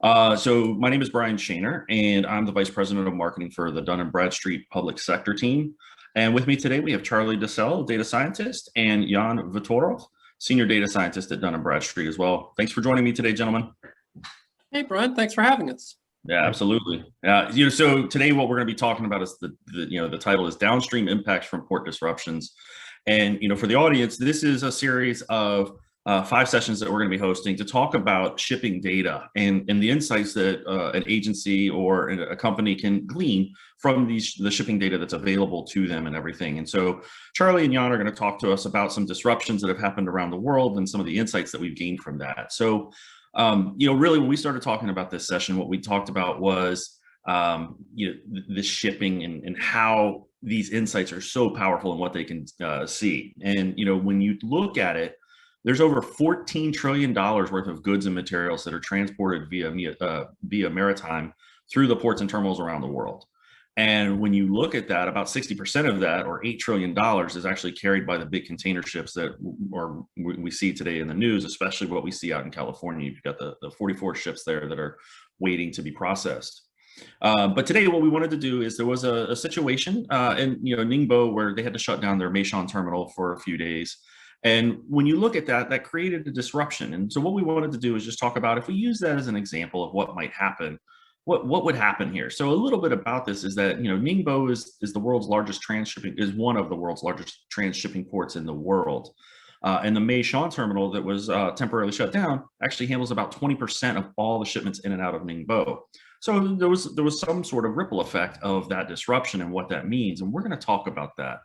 So my name is Brian Shaner, and I'm the Vice President of Marketing for the Dun Bradstreet Public Sector team. And with me today, we have Charlie DeSell, Data Scientist, and Jan Vitorov, Senior Data Scientist at Dun Bradstreet as well. Thanks for joining me today, gentlemen. Hey, Brian, thanks for having us. Yeah, absolutely. So today what we're going to be talking about is the title is Downstream Impacts from Port Disruptions. And, for the audience, this is a series of 5 sessions that we're going to be hosting to talk about shipping data and the insights that an agency or a company can glean from the shipping data that's available to them and everything. And so Charlie and Jan are going to talk to us about some disruptions that have happened around the world and some of the insights that we've gained from that. So, really, when we started talking about this session, what we talked about was, the shipping and how these insights are so powerful and what they can see. And, when you look at it, there's over $14 trillion worth of goods and materials that are transported via maritime through the ports and terminals around the world. And when you look at that, about 60% of that, or $8 trillion, is actually carried by the big container ships that we see today in the news, especially what we see out in California. You've got the 44 ships there that are waiting to be processed. But today, what we wanted to do is there was a situation in Ningbo where they had to shut down their Meishan terminal for a few days. And when you look at that, that created a disruption. And so what we wanted to do is just talk about, if we use that as an example of what might happen, what would happen here. So a little bit about this is that, Ningbo is the world's largest is one of the world's largest transshipping ports in the world. And the Meishan terminal that was temporarily shut down actually handles about 20% of all the shipments in and out of Ningbo. So there was some sort of ripple effect of that disruption and what that means. And we're going to talk about that.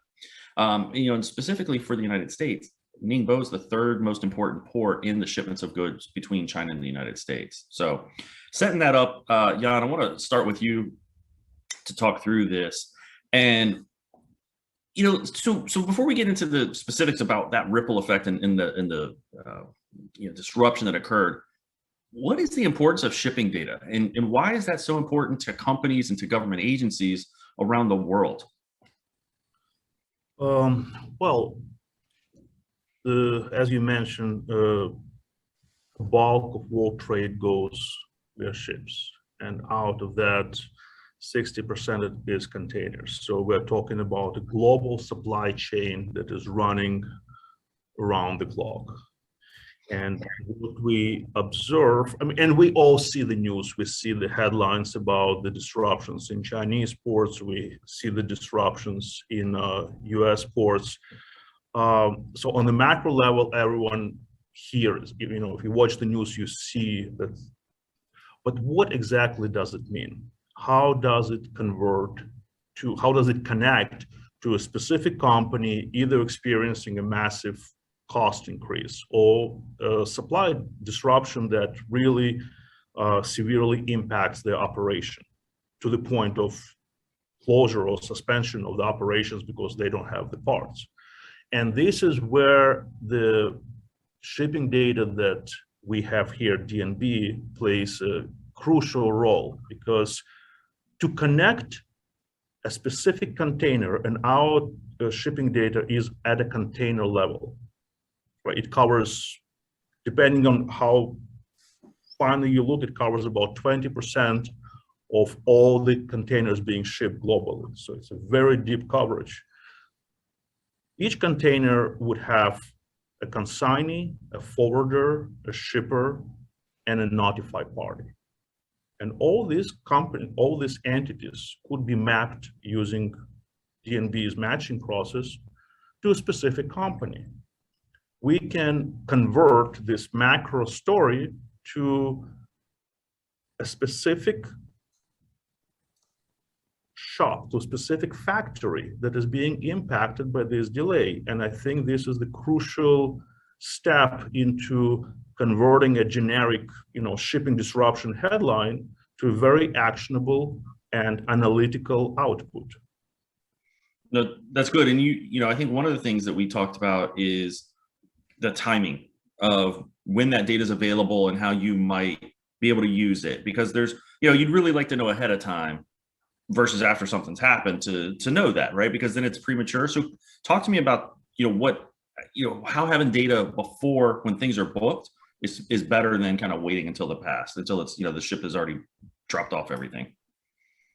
And specifically for the United States, Ningbo is the 3rd most important port in the shipments of goods between China and the United States. So setting that up, Jan, I want to start with you to talk through this. And, so before we get into the specifics about that ripple effect and the disruption that occurred, what is the importance of shipping data, and why is that so important to companies and to government agencies around the world? As you mentioned, the bulk of world trade goes via ships, and out of that, 60% is containers. So we're talking about a global supply chain that is running around the clock. And what we observe, and we all see the news, we see the headlines about the disruptions in Chinese ports, we see the disruptions in US ports. So on the macro level, everyone hears, if you watch the news, you see that. But what exactly does it mean? How does it connect to a specific company either experiencing a massive cost increase or a supply disruption that really severely impacts their operation to the point of closure or suspension of the operations because they don't have the parts? And this is where the shipping data that we have here, DNB, plays a crucial role, because to connect a specific container, and our shipping data is at a container level, right? It covers, depending on how finely you look, it covers about 20% of all the containers being shipped globally. So it's a very deep coverage. Each container would have a consignee, a forwarder, a shipper, and a notified party. And all these entities could be mapped using DNB's matching process to a specific company. We can convert this macro story to a specific shop, to a specific factory that is being impacted by this delay. And I think this is the crucial step into converting a generic, shipping disruption headline to a very actionable and analytical output. No, that's good. And I think one of the things that we talked about is the timing of when that data is available and how you might be able to use it, because there's, you'd really like to know ahead of time versus after something's happened to know that, right? Because then it's premature. So talk to me about, how having data before when things are booked is better than kind of waiting until it's, the ship has already dropped off everything.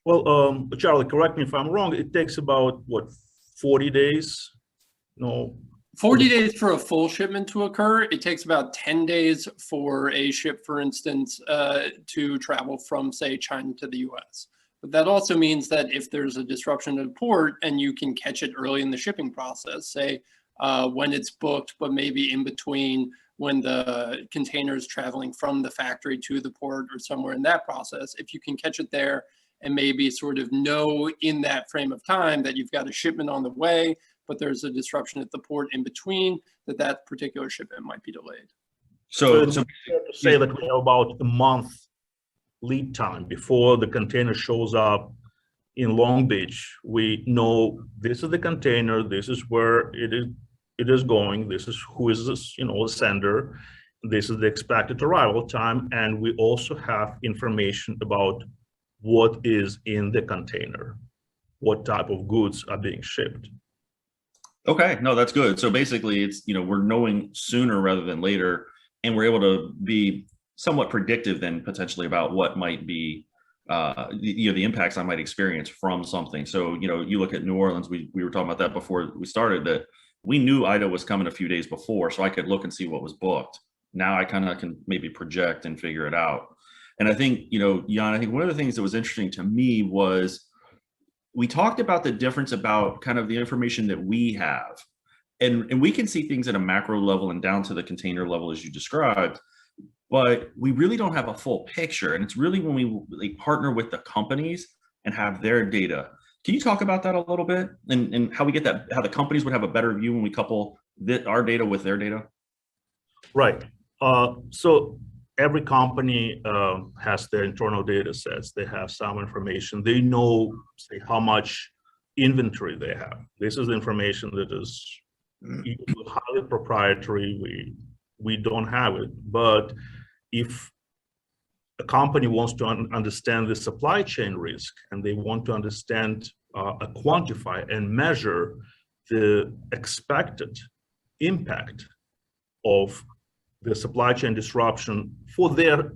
Well, Charlie, correct me if I'm wrong. It takes about, what, 40 days? No. 40 days for a full shipment to occur. It takes about 10 days for a ship, for instance, to travel from, say, China to the US. But that also means that if there's a disruption at a port and you can catch it early in the shipping process, say when it's booked, but maybe in between when the container is traveling from the factory to the port or somewhere in that process, if you can catch it there and maybe sort of know in that frame of time that you've got a shipment on the way, but there's a disruption at the port in between, that particular shipment might be delayed. So it's fair to say that we have about a month lead time before the container shows up in Long Beach. We know this is the container, this is where it is going, this is who is this, the sender, this is the expected arrival time, and we also have information about what is in the container, what type of goods are being shipped. Okay, no, that's good. So basically it's, we're knowing sooner rather than later, and we're able to be somewhat predictive then potentially about what might be, the impacts I might experience from something. So, you look at New Orleans, we were talking about that before we started, that we knew Ida was coming a few days before, so I could look and see what was booked. Now I kind of can maybe project and figure it out. And I think, Jan, I think one of the things that was interesting to me was we talked about the difference about kind of the information that we have. And we can see things at a macro level and down to the container level, as you described, but we really don't have a full picture. And it's really when we partner with the companies and have their data. Can you talk about that a little bit and how we get that, how the companies would have a better view when we couple our data with their data? Right. So every company has their internal data sets. They have some information. They know, say, how much inventory they have. This is the information that is highly proprietary. We don't have it. But if a company wants to understand the supply chain risk and they want to understand, quantify and measure the expected impact of the supply chain disruption for their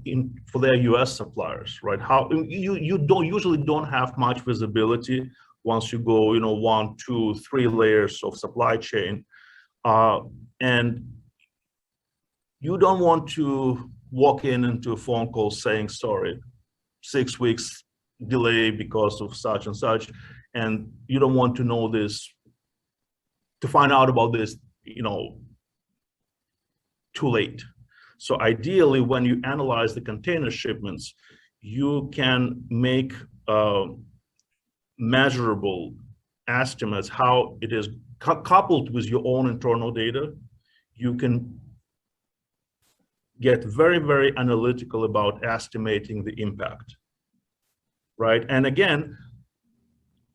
U.S. suppliers, right? How you usually don't have much visibility once you go, 1, 2, 3 layers of supply chain, and you don't want to walk into a phone call saying, sorry, 6 weeks delay because of such and such, and you don't want to know this, to find out about this, too late. So ideally, when you analyze the container shipments, you can make measurable estimates how it is coupled with your own internal data. You can get very, very analytical about estimating the impact, right? And again,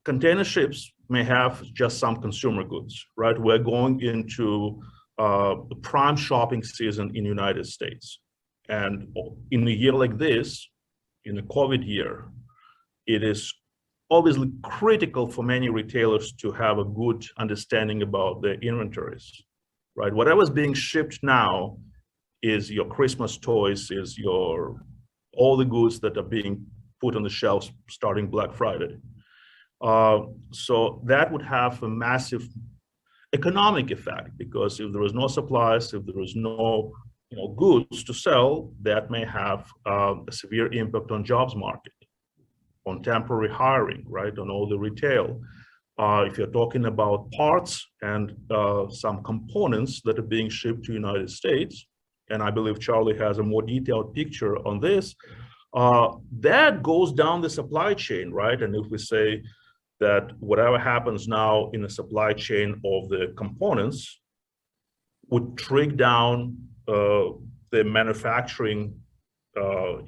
container ships may have just some consumer goods, right? We're going into the prime shopping season in the United States. And in a year like this, in a COVID year, it is obviously critical for many retailers to have a good understanding about their inventories, right? Whatever's being shipped now is your Christmas toys, is all the goods that are being put on the shelves starting Black Friday. So that would have a massive economic effect, because if there is no supplies, if there is no goods to sell, that may have a severe impact on jobs market, on temporary hiring, right, on all the retail. If you're talking about parts and some components that are being shipped to the United States, and I believe Charlie has a more detailed picture on this, that goes down the supply chain, right? And if we say that whatever happens now in the supply chain of the components would trickle down the manufacturing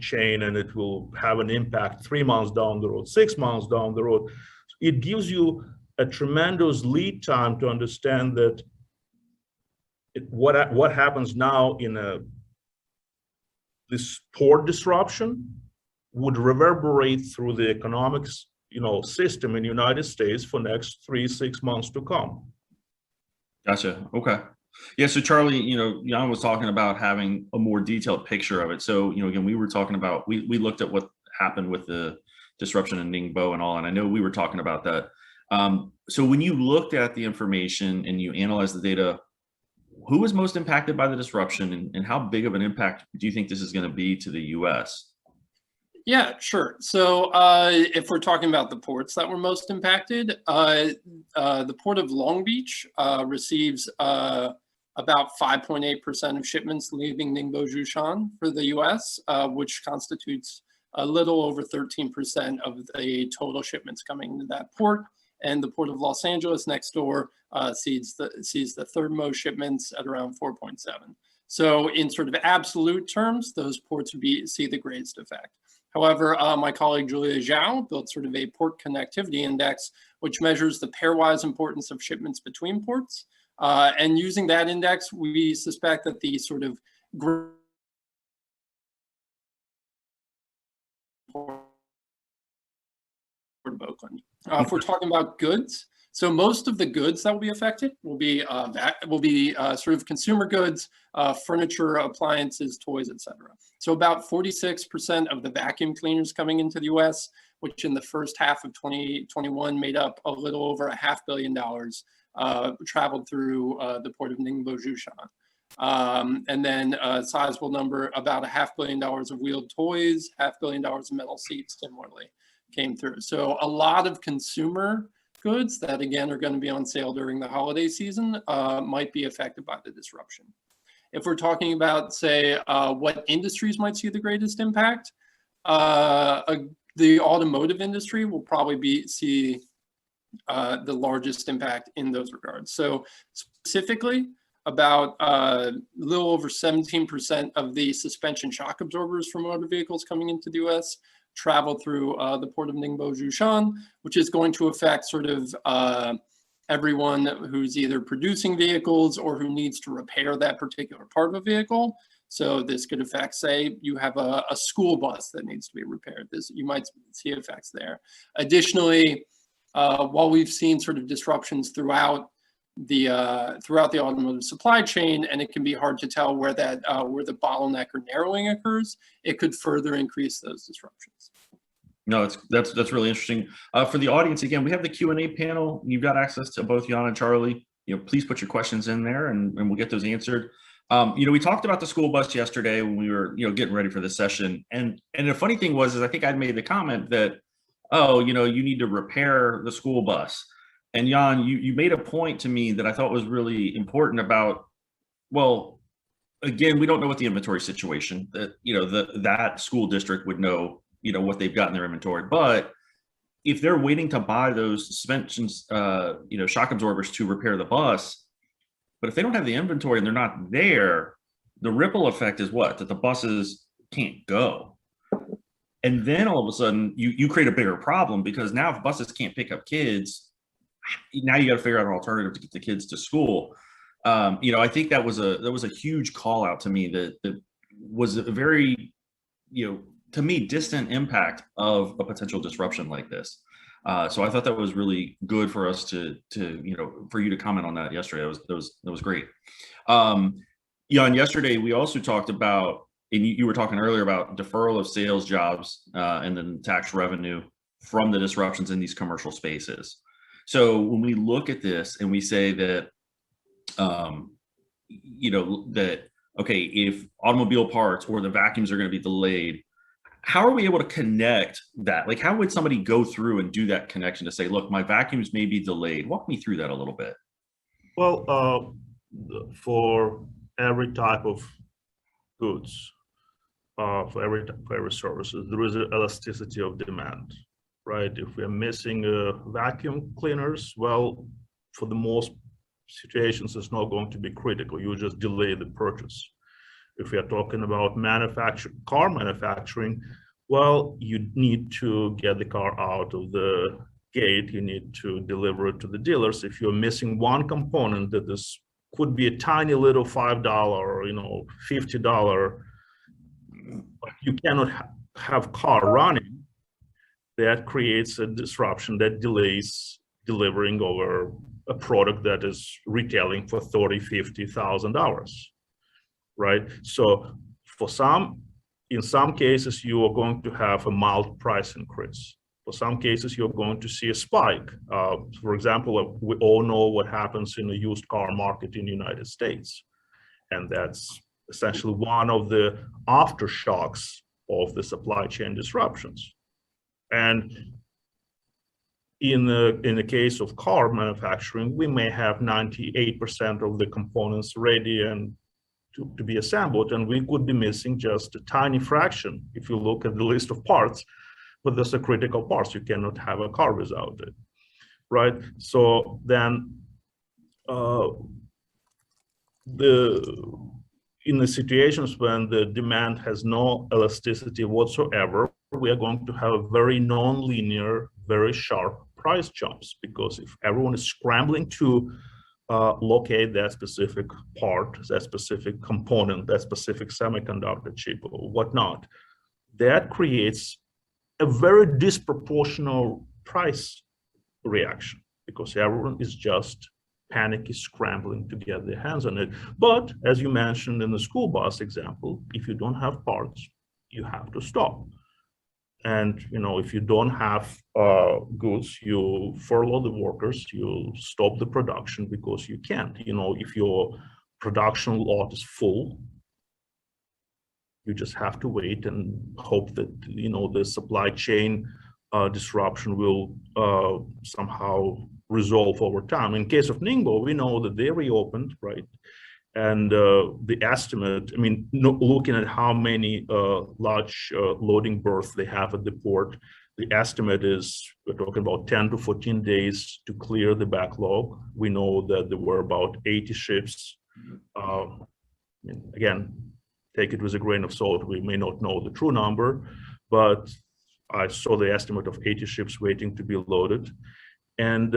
chain, and it will have an impact 3 months down the road, 6 months down the road. It gives you a tremendous lead time to understand that what happens now in this port disruption would reverberate through the economics system in the United States for next 3-6 months to come. Gotcha. Okay. Yeah, so Charlie, Jan was talking about having a more detailed picture of it. So, again, we were talking about, we looked at what happened with the disruption in Ningbo and all, and I know we were talking about that. So when you looked at the information and you analyzed the data, who was most impacted by the disruption, and how big of an impact do you think this is going to be to the US? Yeah, sure. So if we're talking about the ports that were most impacted, the port of Long Beach receives about 5.8% of shipments leaving Ningbo Zhoushan for the US, which constitutes a little over 13% of the total shipments coming into that port. And the port of Los Angeles next door sees the third most shipments at around 4.7. So in sort of absolute terms, those ports would see the greatest effect. However, my colleague Julia Zhao built sort of a port connectivity index, which measures the pairwise importance of shipments between ports. And using that index, we suspect that the sort of of Oakland. If we're talking about goods, so most of the goods that will be affected will be sort of consumer goods, furniture, appliances, toys, etc. So about 46% of the vacuum cleaners coming into the U.S., which in the first half of 2021 made up a little over $500 million, traveled through the port of Ningbo Zhoushan. And then a sizable number, about $500 million of wheeled toys, $500 million of metal seats similarly came through. So a lot of consumer goods that again are going to be on sale during the holiday season might be affected by the disruption. If we're talking about, say, what industries might see the greatest impact, the automotive industry will probably see the largest impact in those regards. So specifically, about a little over 17% of the suspension shock absorbers for motor vehicles coming into the U.S. travel through the port of Ningbo Zhoushan, which is going to affect sort of everyone who's either producing vehicles or who needs to repair that particular part of a vehicle. So this could affect, say, you have a school bus that needs to be repaired. You might see effects there. Additionally, while we've seen sort of disruptions throughout the automotive supply chain, and it can be hard to tell where the bottleneck or narrowing occurs, it could further increase those disruptions. No, that's really interesting. For the audience, again, we have the Q&A panel. You've got access to both Jan and Charlie. Please put your questions in there, and we'll get those answered. We talked about the school bus yesterday when we were getting ready for this session, and the funny thing was I think I'd made the comment that, oh, you need to repair the school bus. And Jan, you made a point to me that I thought was really important about, well, again, we don't know what the inventory situation that, that school district would know, what they've got in their inventory. But if they're waiting to buy those suspensions, shock absorbers to repair the bus, but if they don't have the inventory and they're not there, the ripple effect is what? That the buses can't go. And then all of a sudden you create a bigger problem, because now if buses can't pick up kids, now you got to figure out an alternative to get the kids to school. I think that was a huge call out to me that was a very, to me, distant impact of a potential disruption like this. So I thought that was really good for us to for you to comment on that yesterday. That was great. Jan, yesterday we also talked about, and you were talking earlier about deferral of sales jobs and then tax revenue from the disruptions in these commercial spaces. So when we look at this and we say that, okay, if automobile parts or the vacuums are going to be delayed, how are we able to connect that? Like, how would somebody go through and do that connection to say, look, my vacuums may be delayed? Walk me through that a little bit. Well, for every type of goods, for every services, there is an elasticity of demand. Right? If we're missing vacuum cleaners, well, for the most situations, it's not going to be critical. You just delay the purchase. If we are talking about car manufacturing, well, you need to get the car out of the gate. You need to deliver it to the dealers. If you're missing one component that could be a tiny little $5 or $50, but you cannot have car running, that creates a disruption that delays delivering over a product that is retailing for $30,000, $50,000, right? So in some cases, you are going to have a mild price increase. For some cases, you're going to see a spike. For example, we all know what happens in the used car market in the United States. And that's essentially one of the aftershocks of the supply chain disruptions. And in the case of car manufacturing, we may have 98% of the components ready and to be assembled, and we could be missing just a tiny fraction if you look at the list of parts, but those are critical parts. You cannot have a car without it, right? So then in the situations when the demand has no elasticity whatsoever, we are going to have very non-linear, very sharp price jumps, because if everyone is scrambling to locate that specific part, that specific component, that specific semiconductor chip or whatnot, that creates a very disproportional price reaction, because everyone is just panicky, scrambling to get their hands on it. But as you mentioned in the school bus example, if you don't have parts, you have to stop. And if you don't have goods, you furlough the workers, you stop the production because you can't. If your production lot is full, you just have to wait and hope that the supply chain disruption will somehow resolve over time. In case of Ningbo, we know that they reopened, right? And the estimate, looking at how many large loading berths they have at the port, the estimate is we're talking about 10 to 14 days to clear the backlog. We know that there were about 80 ships. Again, take it with a grain of salt. We may not know the true number, but I saw the estimate of 80 ships waiting to be loaded. And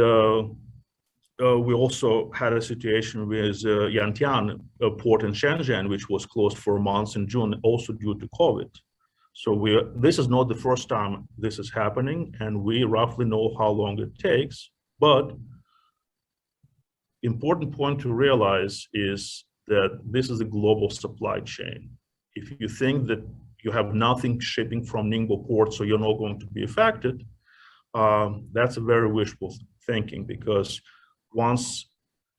we also had a situation with Yantian, a port in Shenzhen, which was closed for months in June, also due to COVID. So this is not the first time this is happening, and we roughly know how long it takes. But important point to realize is that this is a global supply chain. If you think that you have nothing shipping from Ningbo port, so you're not going to be affected, that's a very wishful thinking, because once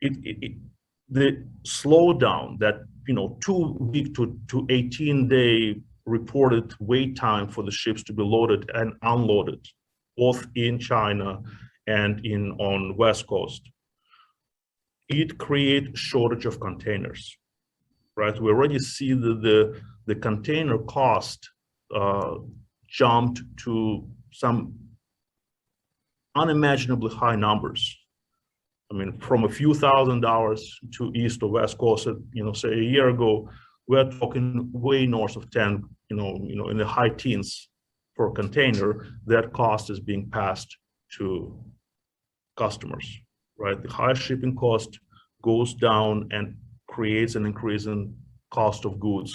the slowdown, that 2 week to 18-day reported wait time for the ships to be loaded and unloaded, both in China and on West Coast, it creates shortage of containers, right? We already see that the container cost jumped to some unimaginably high numbers. From a few $1,000s to East or West Coast, say a year ago, we're talking way north of 10, in the high teens for a container. That cost is being passed to customers, right? The higher shipping cost goes down and creates an increase in cost of goods.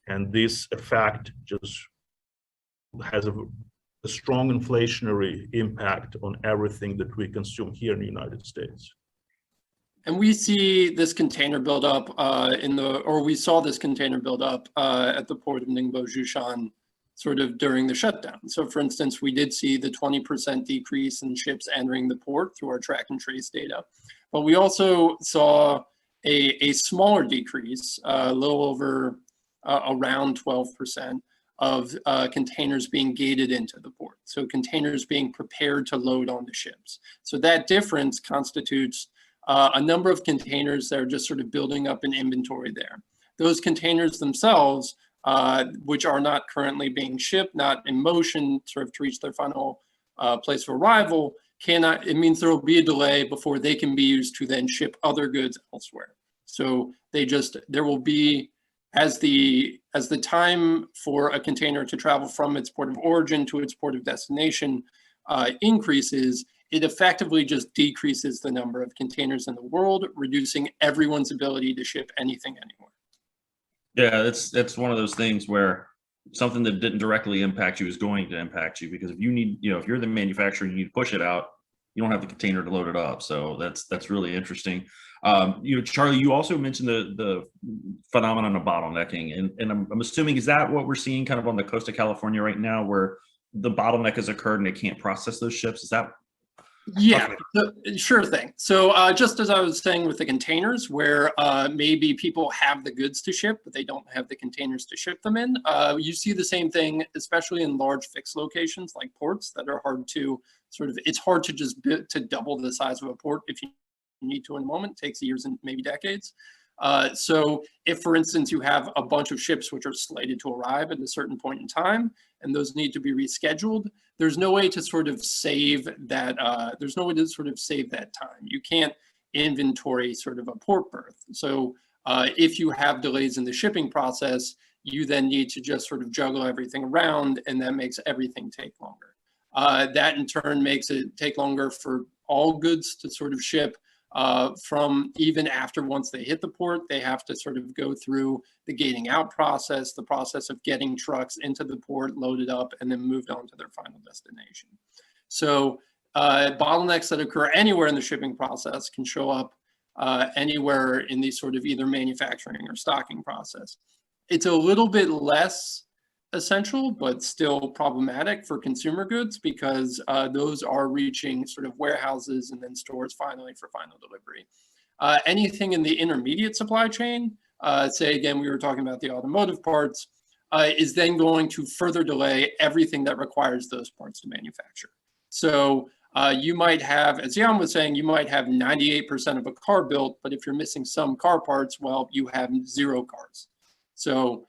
And this effect just has a strong inflationary impact on everything that we consume here in the United States. And we see this container buildup we saw this container buildup at the port of Ningbo, Zhoushan, sort of during the shutdown. So for instance, we did see the 20% decrease in ships entering the port through our track and trace data. But we also saw a smaller decrease, a little over around 12%, of containers being gated into the port. So containers being prepared to load onto ships. So that difference constitutes a number of containers that are just sort of building up an inventory there. Those containers themselves, which are not currently being shipped, not in motion, sort of to reach their final place of arrival, it means there will be a delay before they can be used to then ship other goods elsewhere. So there will be, as the time for a container to travel from its port of origin to its port of destination increases, it effectively just decreases the number of containers in the world, reducing everyone's ability to ship anything anywhere. Yeah, that's one of those things where something that didn't directly impact you is going to impact you, because if you need, if you're the manufacturer, you need to push it out. you don't have the container to load it up. So that's really interesting. Charlie, you also mentioned the phenomenon of bottlenecking, and I'm assuming, is that what we're seeing kind of on the coast of California right now, where the bottleneck has occurred and they can't process those ships? Is that? Yeah, sure thing. So just as I was saying with the containers, where maybe people have the goods to ship, but they don't have the containers to ship them in, you see the same thing, especially in large fixed locations like ports that are hard to it's hard to just to double the size of a port if you need to in a moment. It takes years and maybe decades. So if, for instance, you have a bunch of ships which are slated to arrive at a certain point in time, and those need to be rescheduled, there's no way to sort of save that. There's no way to sort of save that time. You can't inventory sort of a port berth. So if you have delays in the shipping process, you then need to just sort of juggle everything around, and that makes everything take longer. That in turn makes it take longer for all goods to sort of ship. From even after once they hit the port, they have to sort of go through the gating out process, the process of getting trucks into the port, loaded up, and then moved on to their final destination. So bottlenecks that occur anywhere in the shipping process can show up anywhere in the sort of either manufacturing or stocking process. It's a little bit less essential, but still problematic for consumer goods, because those are reaching sort of warehouses and then stores finally for final delivery. Anything in the intermediate supply chain, say again, we were talking about the automotive parts, is then going to further delay everything that requires those parts to manufacture. So you might have, as Jan was saying, you might have 98% of a car built, but if you're missing some car parts, well, you have 0 cars. So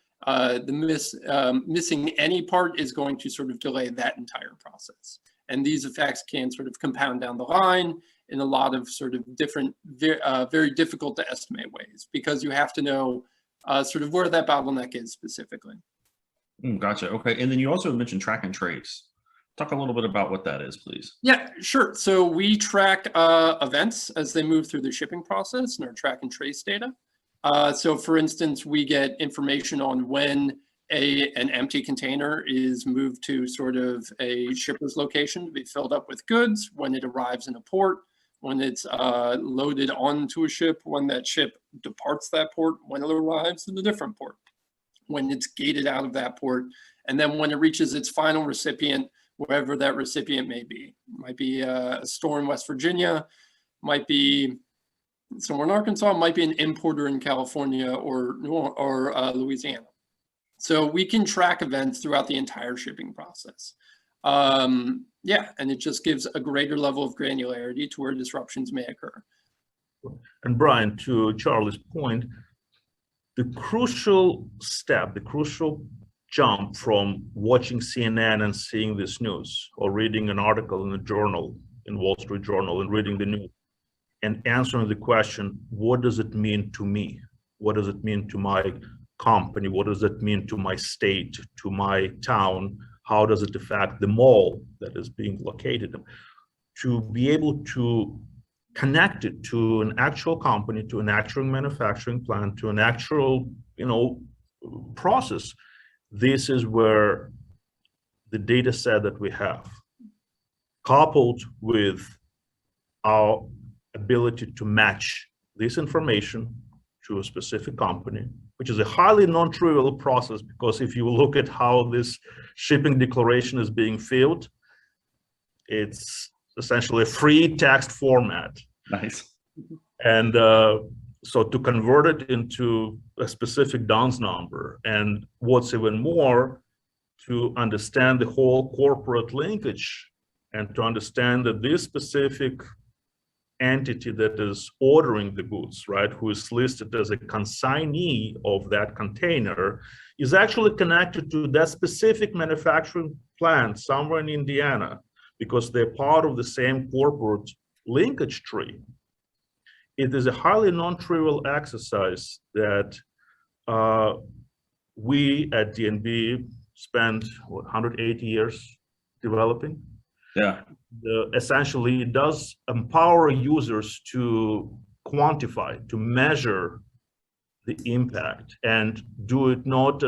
missing any part is going to sort of delay that entire process. And these effects can sort of compound down the line in a lot of sort of different, very difficult to estimate ways, because you have to know sort of where that bottleneck is specifically. Gotcha. Okay. And then you also mentioned track and trace. Talk a little bit about what that is, please. Yeah, sure. So we track events as they move through the shipping process in our track and trace data. So for instance, we get information on when an empty container is moved to sort of a shipper's location to be filled up with goods, when it arrives in a port, when it's loaded onto a ship, when that ship departs that port, when it arrives in a different port, when it's gated out of that port, and then when it reaches its final recipient, wherever that recipient may be. It might be a store in West Virginia, might be somewhere in Arkansas, might be an importer in California or Louisiana. So we can track events throughout the entire shipping process. Yeah, and it just gives a greater level of granularity to where disruptions may occur. And Brian, to Charlie's point, the crucial step, the crucial jump from watching CNN and seeing this news, or reading an article in a journal, in Wall Street Journal, and reading the news, and answering the question, what does it mean to me? What does it mean to my company? What does it mean to my state, to my town? How does it affect the mall that is being located? To be able to connect it to an actual company, to an actual manufacturing plant, to an actual, process. This is where the data set that we have, coupled with our ability to match this information to a specific company, which is a highly non-trivial process, because if you look at how this shipping declaration is being filled, it's essentially a free text format. Nice. And so to convert it into a specific DUNS number, and what's even more, to understand the whole corporate linkage, and to understand that this specific entity that is ordering the goods, right, who is listed as a consignee of that container, is actually connected to that specific manufacturing plant somewhere in Indiana, because they're part of the same corporate linkage tree. It is a highly non-trivial exercise that we at DNB spent 180 years developing. Yeah. Essentially, it does empower users to quantify, to measure the impact, and do it not,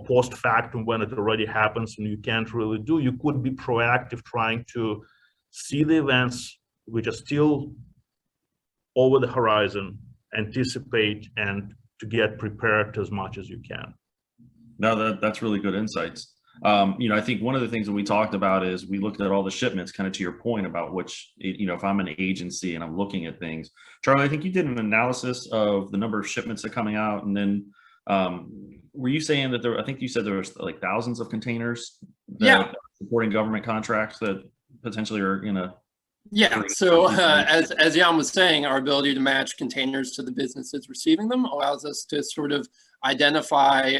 post factum when it already happens and you can't really do. You could be proactive, trying to see the events which are still over the horizon, anticipate, and to get prepared as much as you can. No, that's really good insights. I think one of the things that we talked about is we looked at all the shipments, kind of to your point about which, if I'm an agency and I'm looking at things. Charlie, I think you did an analysis of the number of shipments that are coming out, and then were you saying that I think you said there was like thousands of containers that are supporting government contracts that potentially are Yeah, so as Jan was saying, our ability to match containers to the businesses receiving them allows us to sort of identify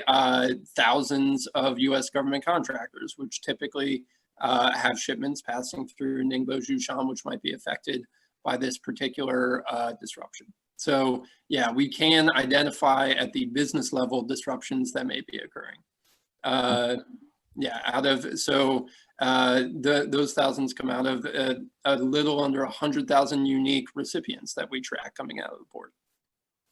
thousands of U.S. government contractors, which typically have shipments passing through Ningbo, Zhoushan, which might be affected by this particular disruption. So yeah, we can identify at the business level disruptions that may be occurring. Those thousands come out of a little under 100,000 unique recipients that we track coming out of the port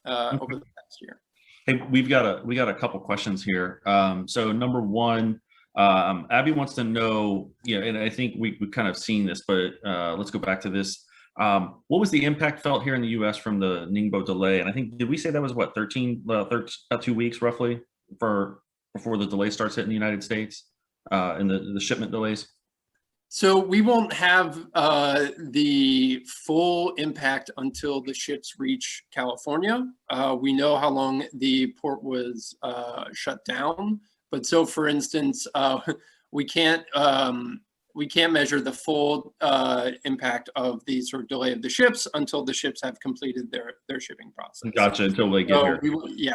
over the past year. Hey, we got a couple questions here. So number one, Abby wants to know, and I think we've kind of seen this, but let's go back to this. What was the impact felt here in the U.S. from the Ningbo delay? And I think, did we say that was what, about 2 weeks roughly before the delay starts hitting the United States and the shipment delays? So we won't have the full impact until the ships reach California. We know how long the port was shut down, but so for instance, we can't measure the full impact of the sort of delay of the ships until the ships have completed their shipping process. Gotcha. Until they get here.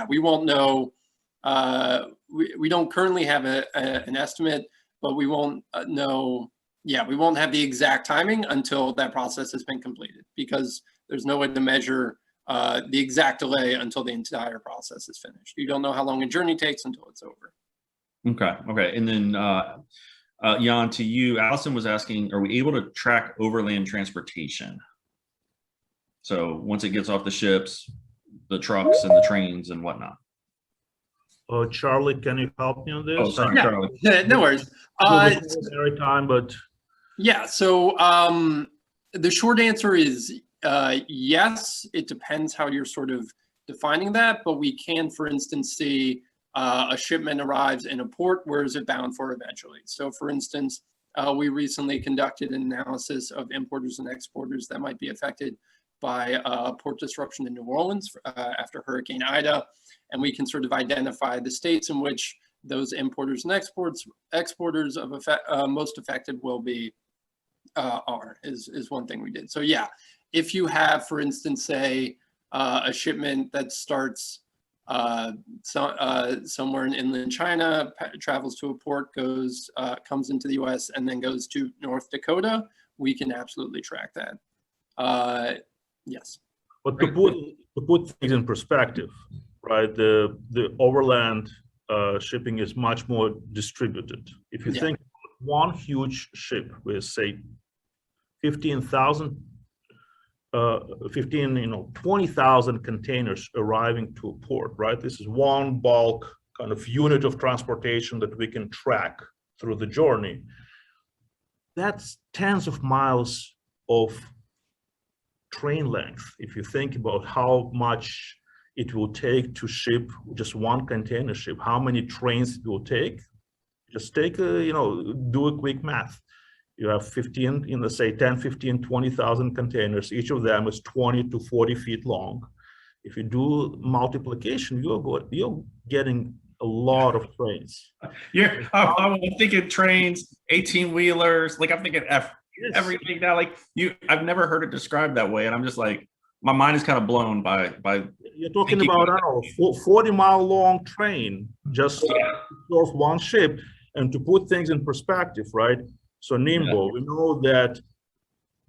We won't know. We don't currently have an estimate, but we won't know. Yeah, we won't have the exact timing until that process has been completed, because there's no way to measure the exact delay until the entire process is finished. You don't know how long a journey takes until it's over. Okay. And then Jan, to you, Allison was asking, are we able to track overland transportation? So once it gets off the ships, the trucks and the trains and whatnot. Charlie, can you help me on this? Oh, sorry, Charlie. No worries. Maritime, but yeah, so the short answer is yes. It depends how you're sort of defining that, but we can, for instance, see a shipment arrives in a port. Where is it bound for eventually? So for instance, we recently conducted an analysis of importers and exporters that might be affected by port disruption in New Orleans after Hurricane Ida. And we can sort of identify the states in which those importers and exporters of most affected will be is one thing we did. So yeah, if you have, for instance, say a shipment that starts somewhere in inland China, travels to a port, comes into the U.S. and then goes to North Dakota, we can absolutely track that. Yes. But to put things in perspective, right? The overland shipping is much more distributed. If you think one huge ship with, say, 20,000 containers arriving to a port, right? This is one bulk kind of unit of transportation that we can track through the journey. That's tens of miles of train length. If you think about how much it will take to ship just one container ship, how many trains it will take, just take do a quick math. You have 15, say 10, 15, 20,000 containers. Each of them is 20 to 40 feet long. If you do multiplication, you're getting a lot of trains. I'm thinking trains, 18-wheelers, like I'm thinking everything now. Like I've never heard it described that way, and I'm just like, my mind is kind of blown by. You're talking about, I don't know, 40-mile long train just off one ship. And to put things in perspective, right? So Ningbo, we know that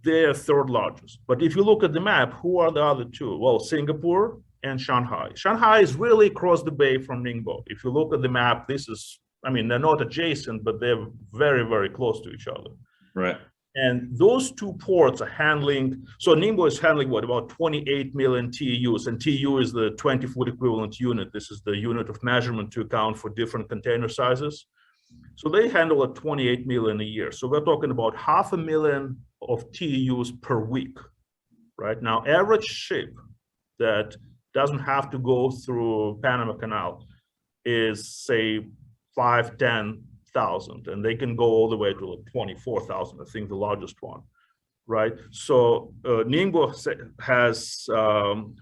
they're third largest. But if you look at the map, who are the other two? Well, Singapore and Shanghai. Shanghai is really across the bay from Ningbo. If you look at the map, they're not adjacent, but they're very, very close to each other. Right. And those two ports are handling, so Ningbo is handling about 28 million TEUs, and TEU is the 20-foot equivalent unit. This is the unit of measurement to account for different container sizes. So they handle 28 million a year. So we're talking about 500,000 of TEUs per week, right? Now, average ship that doesn't have to go through Panama Canal is, say, 5,000-10,000, and they can go all the way to like 24,000, I think the largest one, right? So Ningbo has,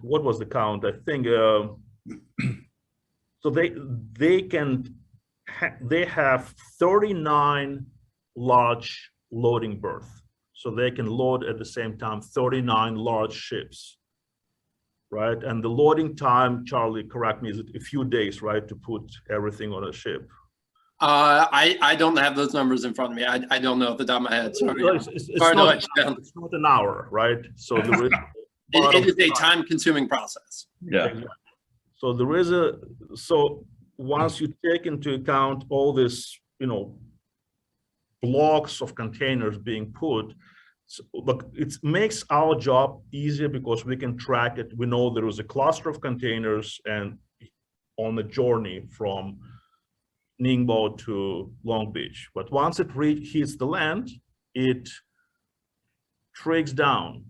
what was the count? I think, so they have 39 large loading berths. So they can load at the same time 39 large ships, right? And the loading time, Charlie, correct me, is a few days, right, to put everything on a ship? I don't have those numbers in front of me. I don't know at the top of my head. Sorry. It's not an hour, right? So there is it is a time-consuming process. Yeah. So there is so once you take into account all this, blocks of containers being put, look, it makes our job easier because we can track it. We know there is a cluster of containers and on the journey from Ningbo to Long Beach. But once it hits the land, it trickles down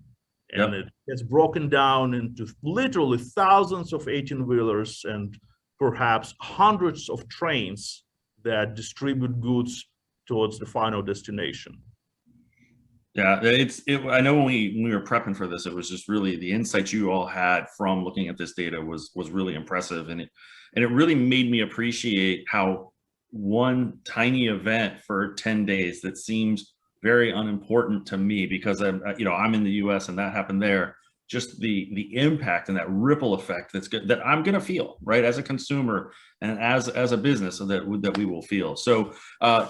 and it gets broken down into literally thousands of 18-wheelers and perhaps hundreds of trains that distribute goods towards the final destination. Yeah, I know when we were prepping for this, it was just really the insights you all had from looking at this data was really impressive, and it really made me appreciate how one tiny event for 10 days that seems very unimportant to me because I'm in the U.S. and that happened there. Just the impact and that ripple effect that I'm going to feel, right, as a consumer and as a business, so that we will feel. So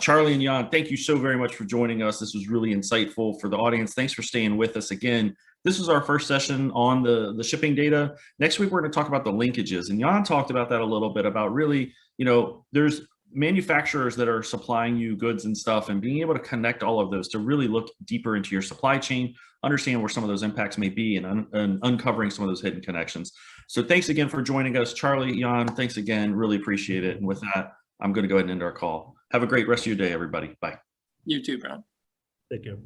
Charlie and Jan, thank you so very much for joining us. This was really insightful for the audience. Thanks for staying with us again. This was our first session on the shipping data. Next week, we're going to talk about the linkages. And Jan talked about that a little bit about really, there's manufacturers that are supplying you goods and stuff, and being able to connect all of those to really look deeper into your supply chain, understand where some of those impacts may be, and uncovering some of those hidden connections. So thanks again for joining us. Charlie, Jan, thanks again. Really appreciate it. And with that, I'm going to go ahead and end our call. Have a great rest of your day, everybody. Bye. You too, Brown. Thank you.